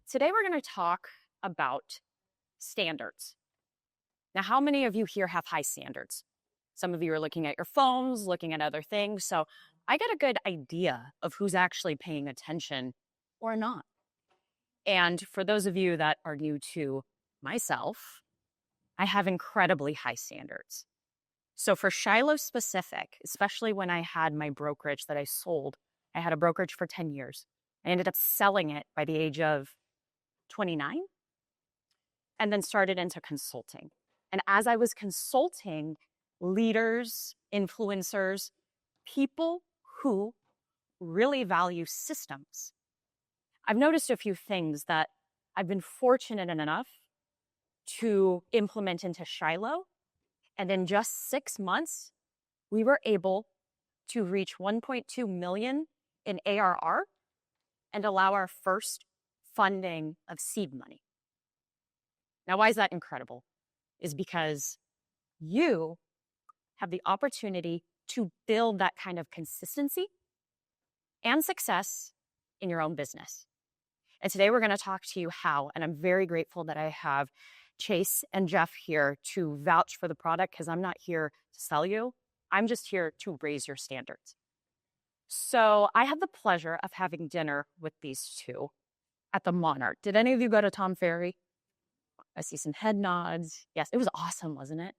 Today we're going to talk about standards. Now, how many of you here have high standards? Some of you are looking at your phones, looking at other things. So I get a good idea of who's actually paying attention or not. And for those of you that are new to myself, I have incredibly high standards. So for Shiloh specific, especially when I had my brokerage that I sold, I had a brokerage for 10 years. I ended up selling it by the age of 29 and then started into consulting. And as I was consulting leaders, influencers, people who really value systems, I've noticed a few things that I've been fortunate enough to implement into Shiloh. And in just 6 months, we were able to reach 1.2 million in ARR and allow our first funding of seed money. Now, why is that incredible? Is because you have the opportunity to build that kind of consistency and success in your own business. And today we're going to talk to you how, and I'm very grateful that I have Chase and Jeff here to vouch for the product because I'm not here to sell you. I'm just here to raise your standards. So I had the pleasure of having dinner with these two at the Monarch. Did any of you go to Tom Ferry? I see some head nods. Yes, it was awesome, wasn't it?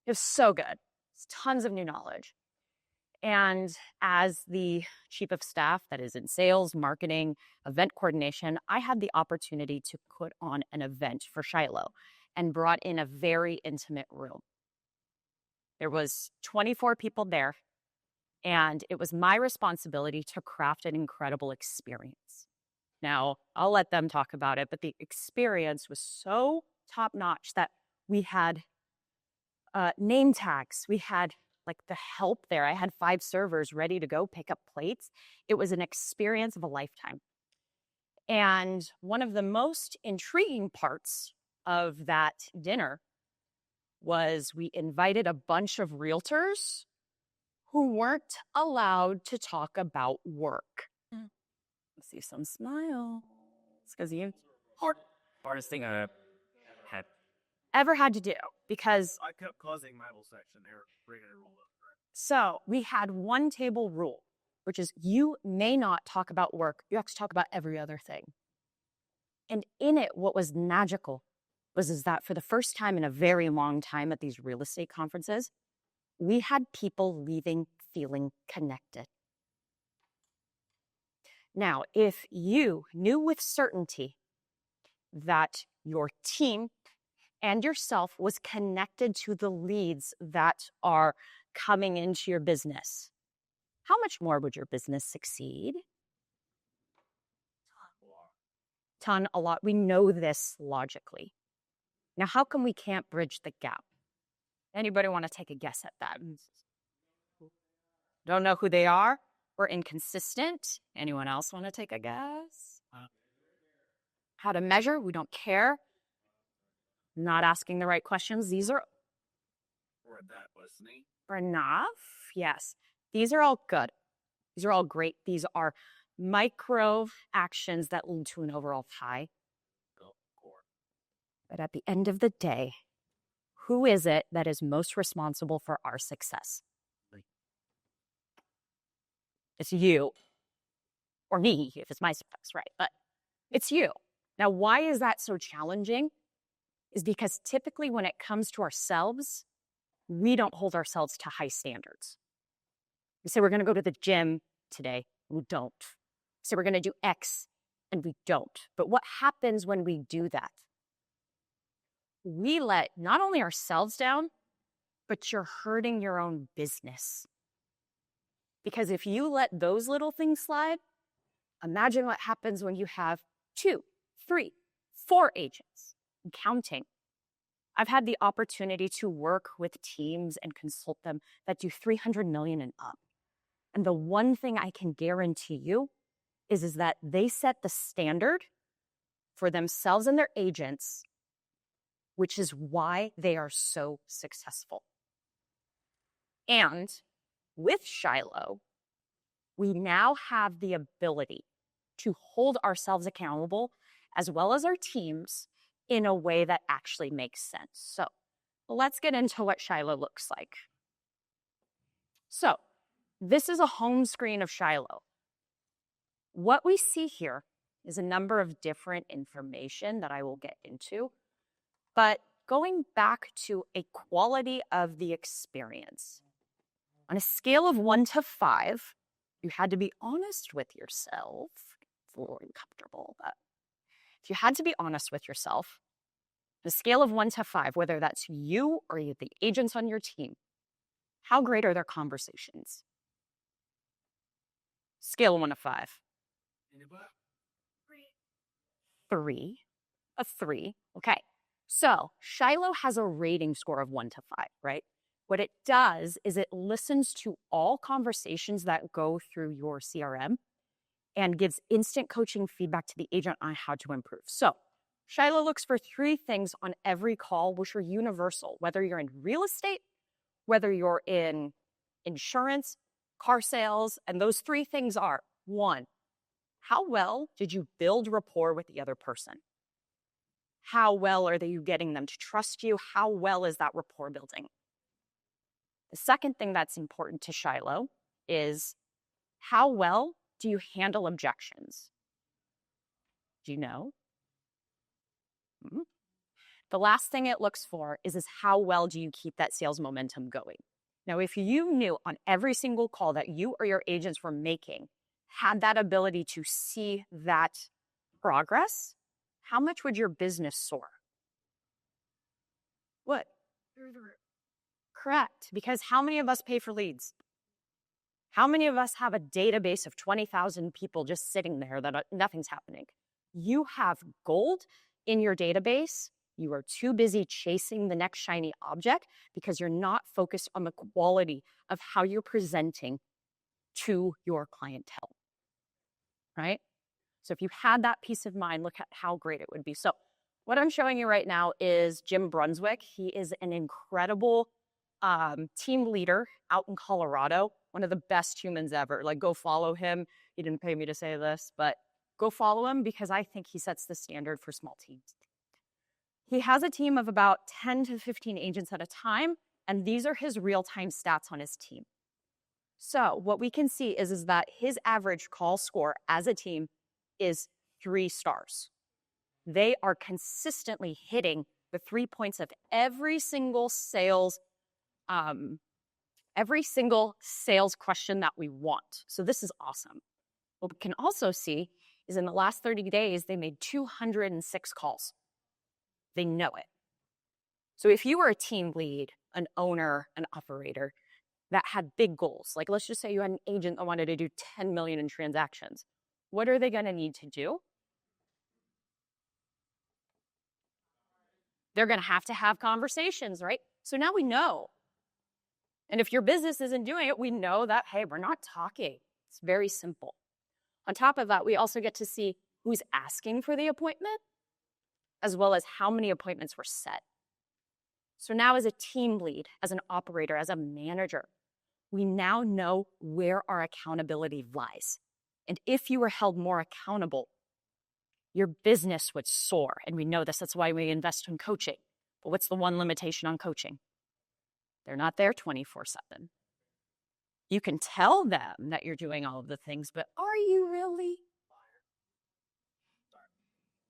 It was so good. It's tons of new knowledge. And as the chief of staff that is in sales, marketing, event coordination, I had the opportunity to put on an event for Shiloh and brought in a very intimate room. There was 24 people there, and it was my responsibility to craft an incredible experience. Now, I'll let them talk about it, but the experience was so top-notch that we had name tags. We had like the help there. I had 5 servers ready to go pick up plates. It was an experience of a lifetime. And one of the most intriguing parts of that dinner was we invited a bunch of realtors who weren't allowed to talk about work. Let's see some smiles. It's because you Hardest thing I had. ever had to do because I kept causing my whole section there, bringing it all up. so we had one table rule, which is you may not talk about work. You have to talk about every other thing. And in it, what was magical is that for the first time in a very long time at these real estate conferences, we had people leaving feeling connected. Now, if you knew with certainty that your team and yourself was connected to the leads that are coming into your business, how much more would your business succeed? A lot. We know this logically. Now, how come we can't bridge the gap? Anybody want to take a guess at that? Don't know who they are? We're inconsistent. Anyone else want to take a guess? How to measure? We don't care. Not asking the right questions. These are Or that listening. enough. Yes. These are all good. These are all great. These are micro actions that lead to an overall pie. But at the end of the day, who is it that is most responsible for our success? It's you. Or me, if it's my success, right? But it's you. Now, why is that so challenging? Is because typically when it comes to ourselves, we don't hold ourselves to high standards. We say we're going to go to the gym today, and we don't. We say we're going to do X, and we don't. But what happens when we do that? We let not only ourselves down, but you're hurting your own business. Because if you let those little things slide, imagine what happens when you have 2, 3, 4 agents and counting. I've had the opportunity to work with teams and consult them that do 300 million and up. And the one thing I can guarantee you is that they set the standard for themselves and their agents, which is why they are so successful. And with Shiloh, we now have the ability to hold ourselves accountable as well as our teams in a way that actually makes sense. So let's get into what Shiloh looks like. So this is a home screen of Shiloh. What we see here is a number of different information that I will get into, but going back to a quality of the experience. On a scale of 1 to 5, you had to be honest with yourself. It's a little uncomfortable, but if you had to be honest with yourself, on a scale of 1 to 5, whether that's you or the agents on your team, how great are their conversations? Scale of 1 to 5. 3. A 3. Okay. So Shiloh has a rating score of 1 to 5, right? What it does is it listens to all conversations that go through your CRM and gives instant coaching feedback to the agent on how to improve. So Shiloh looks for 3 things on every call, which are universal, whether you're in real estate, whether you're in insurance, car sales, and those 3 things are: 1, how well did you build rapport with the other person? How well are you getting them to trust you? How well is that rapport building? The second thing that's important to Shiloh is how well do you handle objections? Do you know? The last thing it looks for is how well do you keep that sales momentum going? Now, if you knew on every single call that you or your agents were making had that ability to see that progress, how much would your business soar? What? Correct. Because how many of us pay for leads? How many of us have a database of 20,000 people just sitting there that nothing's happening? You have gold in your database. You are too busy chasing the next shiny object because you're not focused on the quality of how you're presenting to your clientele, right? So if you had that peace of mind, look at how great it would be. So what I'm showing you right now is Jim Brunswick. He is an incredible team leader out in Colorado, one of the best humans ever. Like, go follow him. He didn't pay me to say this, but go follow him because I think he sets the standard for small teams. He has a team of about 10 to 15 agents at a time, and these are his real-time stats on his team. So what we can see is that his average call score as a team is 3 stars. They are consistently hitting the 3 points of every single sales question that we want. So this is awesome. What we can also see is in the last 30 days, they made 206 calls. They know it. So if you were a team lead, an owner, an operator that had big goals, like let's just say you had an agent that wanted to do 10 million in transactions, what are they going to need to do? They're going to have conversations, right? So now we know. And if your business isn't doing it, we know that, hey, we're not talking. It's very simple. On top of that, we also get to see who's asking for the appointment, as well as how many appointments were set. So now as a team lead, as an operator, as a manager, we now know where our accountability lies. And if you were held more accountable, your business would soar. And we know this, that's why we invest in coaching. But what's the one limitation on coaching? They're not there 24/7. You can tell them that you're doing all of the things, but are you really?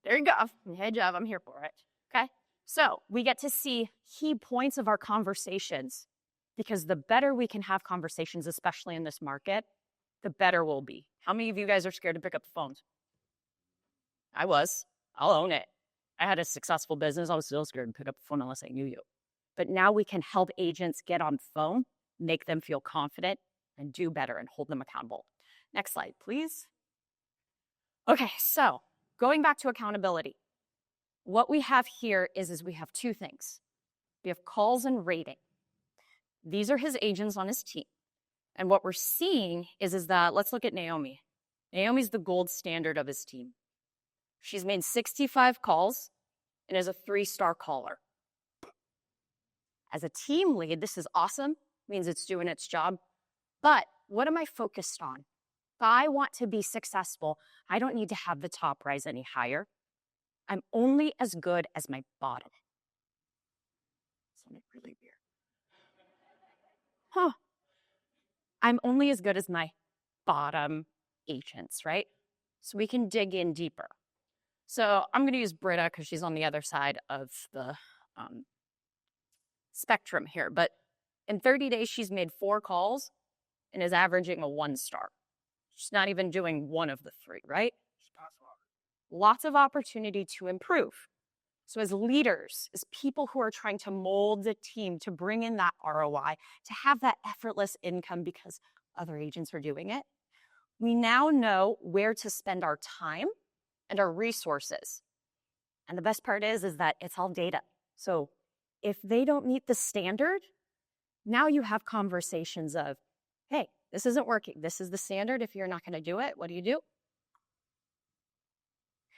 There you go. Hey, Jeff, I'm here for it. Okay. So we get to see key points of our conversations because the better we can have conversations, especially in this market, the better we'll be. How many of you guys are scared to pick up the phones? I was. I'll own it. I had a successful business. I was still scared to pick up the phone unless I knew you. But now we can help agents get on the phone, make them feel confident, and do better and hold them accountable. Next slide, please. Okay, so going back to accountability, what we have here is we have 2 things. We have calls and rating. These are his agents on his team. And what we're seeing is that, let's look at Naomi. Naomi's the gold standard of his team. She's made 65 calls and is a 3-star caller. As a team lead, this is awesome, means it's doing its job. But what am I focused on? If I want to be successful, I don't need to have the top rise any higher. I'm only as good as my bottom. Sounded really weird. Huh. I'm only as good as my bottom agents, right? So we can dig in deeper. So I'm going to use Britta because she's on the other side of the spectrum here. But in 30 days, she's made 4 calls and is averaging a 1 star. She's not even doing one of the 3, right? Lots of opportunity to improve. So as leaders, as people who are trying to mold the team to bring in that ROI, to have that effortless income because other agents are doing it, we now know where to spend our time and our resources. And the best part is that it's all data. So if they don't meet the standard, now you have conversations of, hey, this isn't working. This is the standard. If you're not going to do it, what do?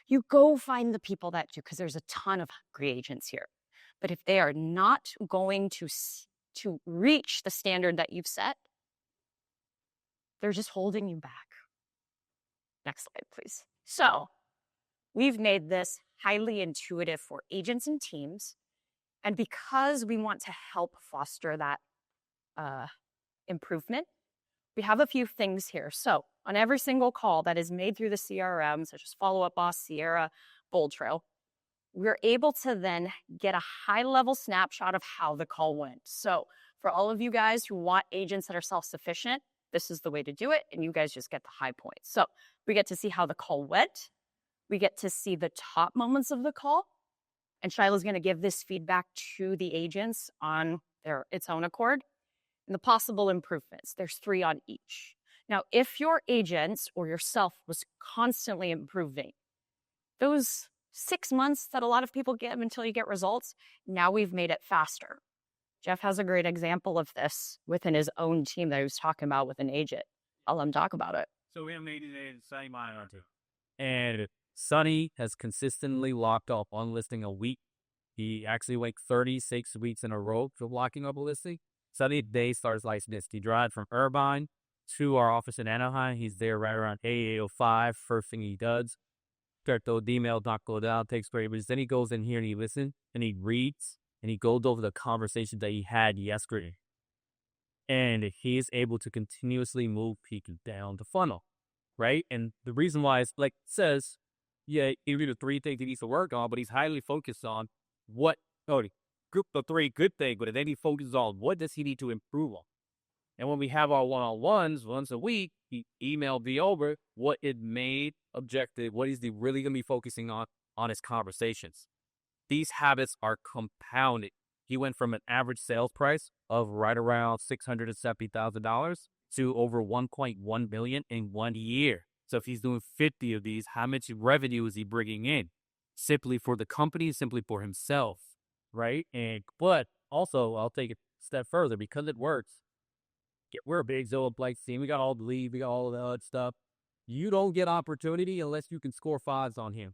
You go find the people that do, because there's a ton of hungry agents here. But if they are not going to reach the standard that you've set, they're just holding you back. Next slide, please. So we've made this highly intuitive for agents and teams. And because we want to help foster that improvement, we have a few things here. So on every single call that is made through the CRM, such as Follow Up Boss, Sierra, Bold Trail, we're able to then get a high-level snapshot of how the call went. So for all of you guys who want agents that are self-sufficient, this is the way to do it, and you guys just get the high points. So we get to see how the call went. We get to see the top moments of the call, and Shiloh's going to give this feedback to the agents on its own accord. And the possible improvements, there's 3 on each. Now, if your agents or yourself was constantly improving, those 6 months that a lot of people give until you get results, now we've made it faster. Jeff has a great example of this within his own team that he was talking about with an agent. I'll let him talk about it. So we have an 80 days to Sunny mine on to. And Sonny has consistently locked up one listing a week. He actually went 36 weeks in a row for locking up a listing. Sunny day starts like this. He drives from Irvine to our office in Anaheim. He's there right around 8:05. First thing he does, start the email, not go down, takes 30 minutes. Then he goes in here and he listens and he reads and he goes over the conversation that he had yesterday. And he is able to continuously move people down the funnel, right? And the reason why is like it says, yeah, he read the 3 things he needs to work on, but he's highly focused on group the 3 good things, but then he focuses on what does he need to improve on. And when we have our one-on-ones once a week, he emailed me over what it made objective, what is he really going to be focusing on his conversations. These habits are compounded. He went from an average sales price of right around $670,000 to over $1.1 million in 1 year. So if he's doing 50 of these, how much revenue is he bringing in? Simply for the company, simply for himself, right? But also, I'll take it a step further because it works. We're a big Zillow Blake team. We got all the lead, we got all the other stuff. You don't get opportunity unless you can score 5s on him.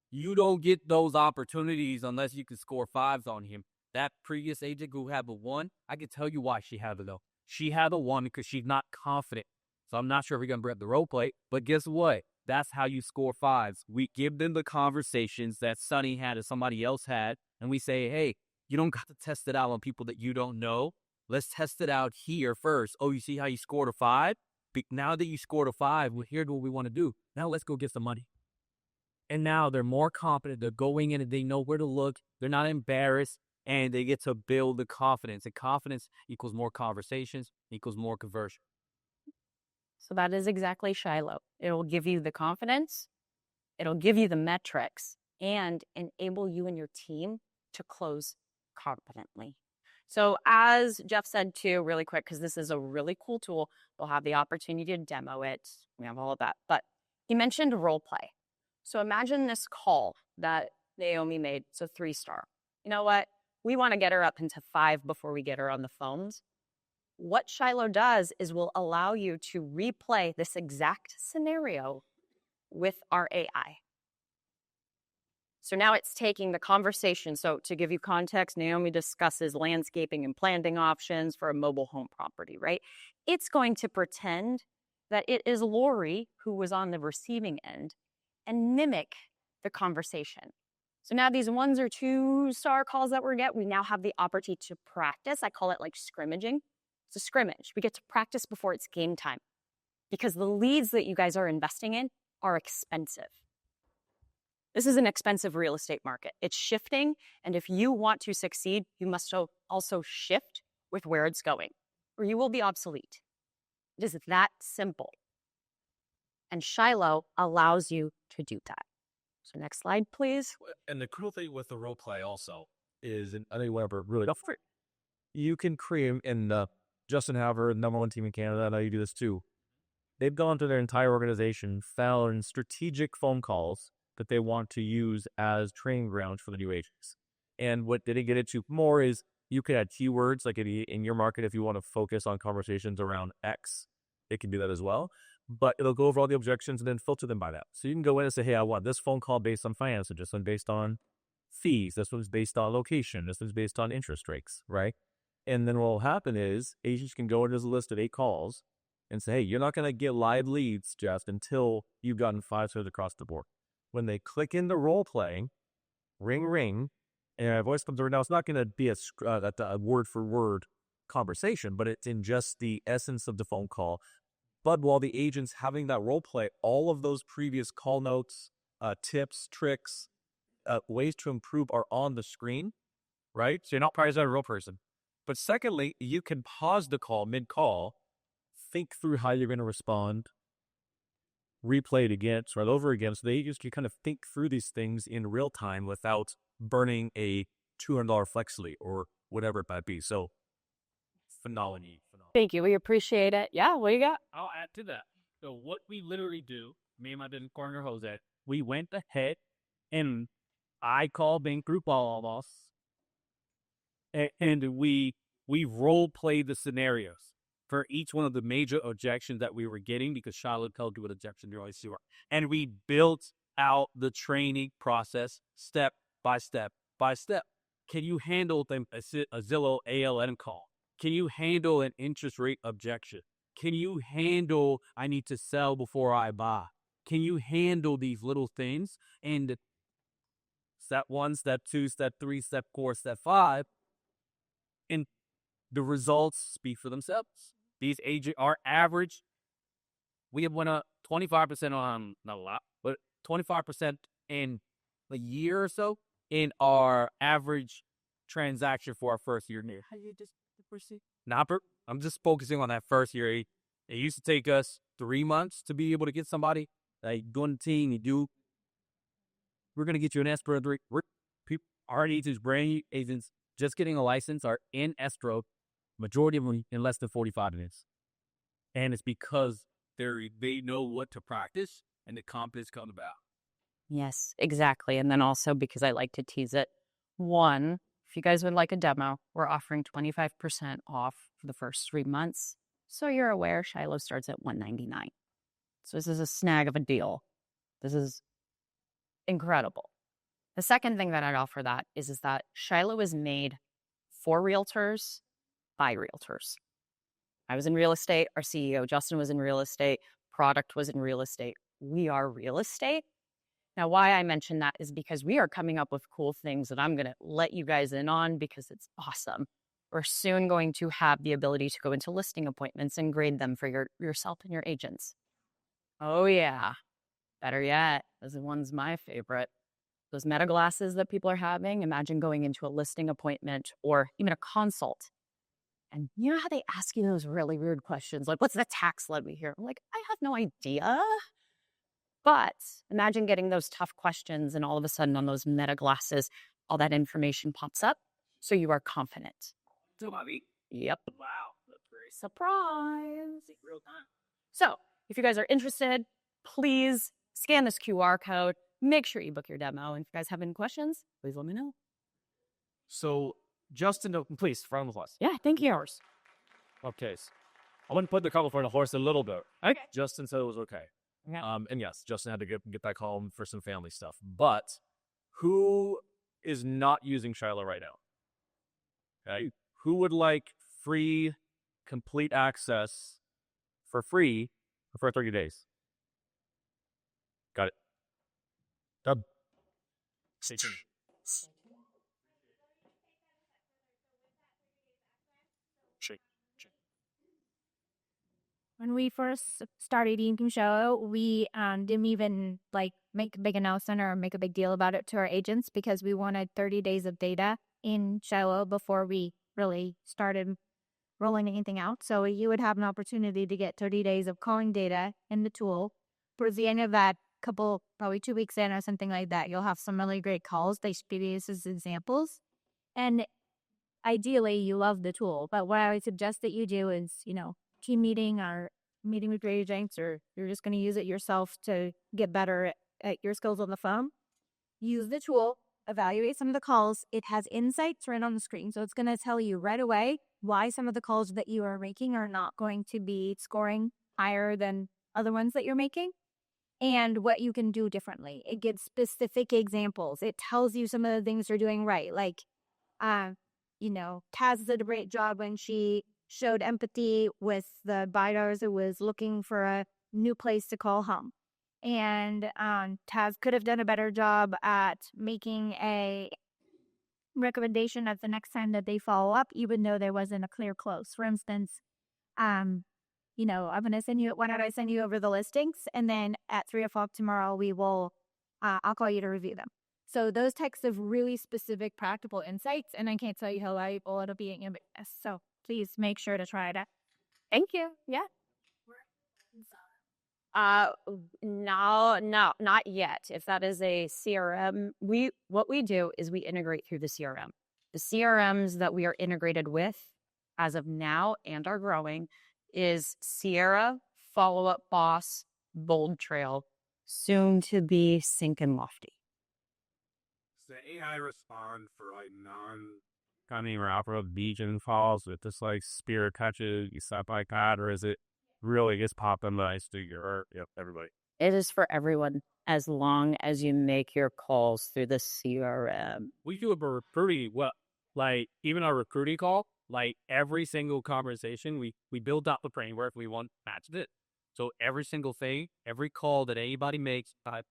You don't get those opportunities unless you can score 5s on him. That previous agent who had the 1, I can tell you why she had it though. She had the 1 because she's not confident. So I'm not sure if we're going to bring up the role play, but guess what? That's how you score 5s. We give them the conversations that Sonny had or somebody else had, and we say, hey, you don't got to test it out on people that you don't know. Let's test it out here first. Oh, you see how you scored a 5? Now that you scored a 5, well, here's what we want to do. Now let's go get some money. And now they're more confident. They're going in and they know where to look. They're not embarrassed, and they get to build the confidence. And confidence equals more conversations, equals more conversion. So that is exactly Shiloh. It'll give you the confidence, it'll give you the metrics, and enable you and your team to close confidently. So as Jeff said too, really quick, because this is a really cool tool, we'll have the opportunity to demo it. We have all of that. But he mentioned role play. So imagine this call that Naomi made. So 3-star. You know what? We want to get her up into 5 before we get her on the phones. What Shiloh does is will allow you to replay this exact scenario with our AI. So now it's taking the conversation. So to give you context, Naomi discusses landscaping and planting options for a mobile home property, right? It's going to pretend that it is Lori who was on the receiving end and mimic the conversation. So now these 1 or 2 star calls that we now have the opportunity to practice. I call it like scrimmaging. It's a scrimmage. We get to practice before it's game time because the leads that you guys are investing in are expensive. This is an expensive real estate market. It's shifting, and if you want to succeed, you must also shift with where it's going, or you will be obsolete. It is that simple. And Shiloh allows you to do that. So next slide, please. And the cool thing with the role play also is, and I think whatever really, you can create, and Justin Haver, #1 team in Canada, I know you do this too. They've gone to their entire organization, found strategic phone calls that they want to use as training grounds for the new agents. And what they didn't get into more is you can add keywords, like in your market, if you want to focus on conversations around X, it can do that as well. But it'll go over all the objections and then filter them by that. So you can go in and say, hey, I want this phone call based on finance, this one based on fees, this one's based on location, this one's based on interest rates, right? And then what will happen is agents can go into this list of 8 calls and say, hey, you're not going to get live leads just until you've gotten 5 sales across the board. When they click into role playing, ring, ring, and a voice comes over. Now, it's not going to be a word for word conversation, but it's in just the essence of the phone call. But while the agent's having that role play, all of those previous call notes, tips, tricks, ways to improve are on the screen, right? So you're not probably a real person. But secondly, you can pause the call mid-call, think through how you're going to respond, replay it again, start over again. So the agents can kind of think through these things in real time without burning a $200 flex lead or whatever it might be. So phenomenal. Thank you. We appreciate it. Yeah, what do you got? I'll add to that. So what we literally do, me and my business partner Jose, we went ahead and I called Bank Group all of us, and we role played the scenarios for each one of the major objections that we were getting, because Charlotte told you what objection you always see. And we built out the training process step by step by step. Can you handle a Zillow ALN call? Can you handle an interest rate objection? Can you handle I need to sell before I buy? Can you handle these little things? And step 1, step 2, step 3, step 4, step 5, and the results speak for themselves. These agents are average. We have went up 25% on, not a lot, but 25% in a year or so in our average transaction for our first year. How do you just proceed? I'm just focusing on that first year. It used to take us 3 months to be able to get somebody. Like doing the team, we're going to get you an escrow. Our agents, brand new agents, just getting a license are in escrow. Majority of them in less than 45 minutes. And it's because they know what to practice and the confidence comes about. Yes, exactly. And then also, because I like to tease it, 1, if you guys would like a demo, we're offering 25% off for the first 3 months. So you're aware, Shiloh starts at $199. So this is a snag of a deal. This is incredible. The second thing that I'd offer that is that Shiloh is made for realtors by realtors. I was in real estate. Our CEO, Justin, was in real estate. Product was in real estate. We are real estate. Now, why I mention that is because we are coming up with cool things that I'm going to let you guys in on because it's awesome. We're soon going to have the ability to go into listing appointments and grade them for yourself and your agents. Oh, yeah. Better yet, this one's my favorite. Those meta glasses that people are having, imagine going into a listing appointment or even a consult. And you know how they ask you those really weird questions, like, what's the tax levy here? I'm like, I have no idea. But imagine getting those tough questions and all of a sudden on those meta glasses, all that information pops up. So you are confident. So, Bobby. Yep. Wow. That's great. Surprise. Real time. So if you guys are interested, please scan this QR code. Make sure you book your demo. And if you guys have any questions, please let me know. So, Justin, please, front of us. Yeah, thank you. Okay. So I want to put the cart before the horse a little bit. Okay. Justin said it was okay. Yeah. And yes, Justin had to get that call for some family stuff. But who is not using Shiloh right now? Okay. Who would like free, complete access for free for 30 days? Got it. Dub. When we first started Inking Show, we didn't even make a big announcement or make a big deal about it to our agents because we wanted 30 days of data in Show probably we really started rolling anything out. So you would have an opportunity to get 30 days of calling data in the tool. Towards the end of that couple, probably 2 weeks in or something like that, you'll have some really great calls. They should be used as examples. And ideally, you love the tool. But what I would suggest that you do is, team meeting or meeting with your agents, or you're just going to use it yourself to get better at your skills on the phone. Use the tool, evaluate some of the calls. It has insights right on the screen. So it's going to tell you right away why some of the calls that you are making are not going to be scoring higher than other ones that you're making and what you can do differently. It gives specific examples. It tells you some of the things you're doing right. Like, Tazz did a great job when she showed empathy with the buyers who was looking for a new place to call home. And Tazz could have done a better job at making a recommendation at the next time that they follow up, even though there wasn't a clear close. For instance, I'm going to send you, why don't I send you over the listings? And then at 3:00 tomorrow, I'll call you to review them. So those types of really specific practical insights, and I can't tell you how valuable it'll be in your business. So please make sure to try it out. Thank you. Yeah. No, not yet. If that is a CRM, what we do is we integrate through the CRM. The CRMs that we are integrated with as of now and are growing is Sierra, Follow Up Boss, Bold Trail, soon to be Sync and Lofty. Does the AI respond for Kind of opera Legion calls with this spirit catches, you stuff like that, or is it really just popping nice to everybody? It is for everyone as long as you make your calls through the CRM. We do a pretty well, even our recruiting call, every single conversation, we build out the framework we want matched it. So every single thing, every call that anybody makes, the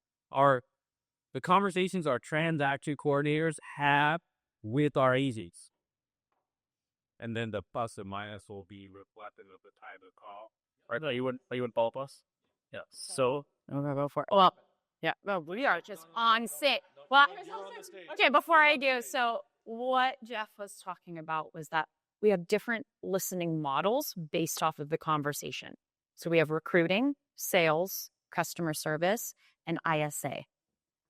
conversations our transaction coordinators have with our agents. And then the plus and minus will be reflective of the type of call. Right? Are you would follow up us? Yeah. So Okay, go for it. Well, yeah. Well, we are just on set. Well, okay, before I do, so what Jeff was talking about was that we have different listening models based off of the conversation. So we have recruiting, sales, customer service, and ISA.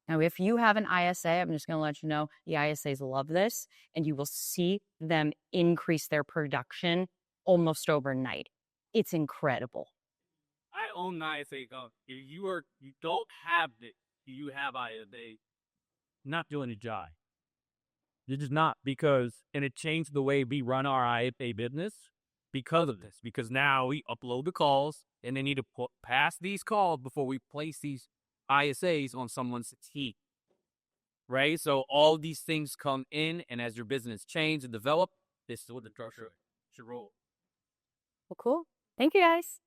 Now, if you have an ISA, I'm just going to let you know the ISAs love this, and you will see them increase their production almost overnight. It's incredible. I own an ISA account. If you don't have it, you have ISA, not doing a job. You're just not, and it changed the way we run our ISA business because of this. Because now we upload the calls, and they need to pass these calls before we place these ISAs on someone's team, right? So all these things come in, and as your business change and develop, this is what the structure should roll. Well, cool. Thank you, guys.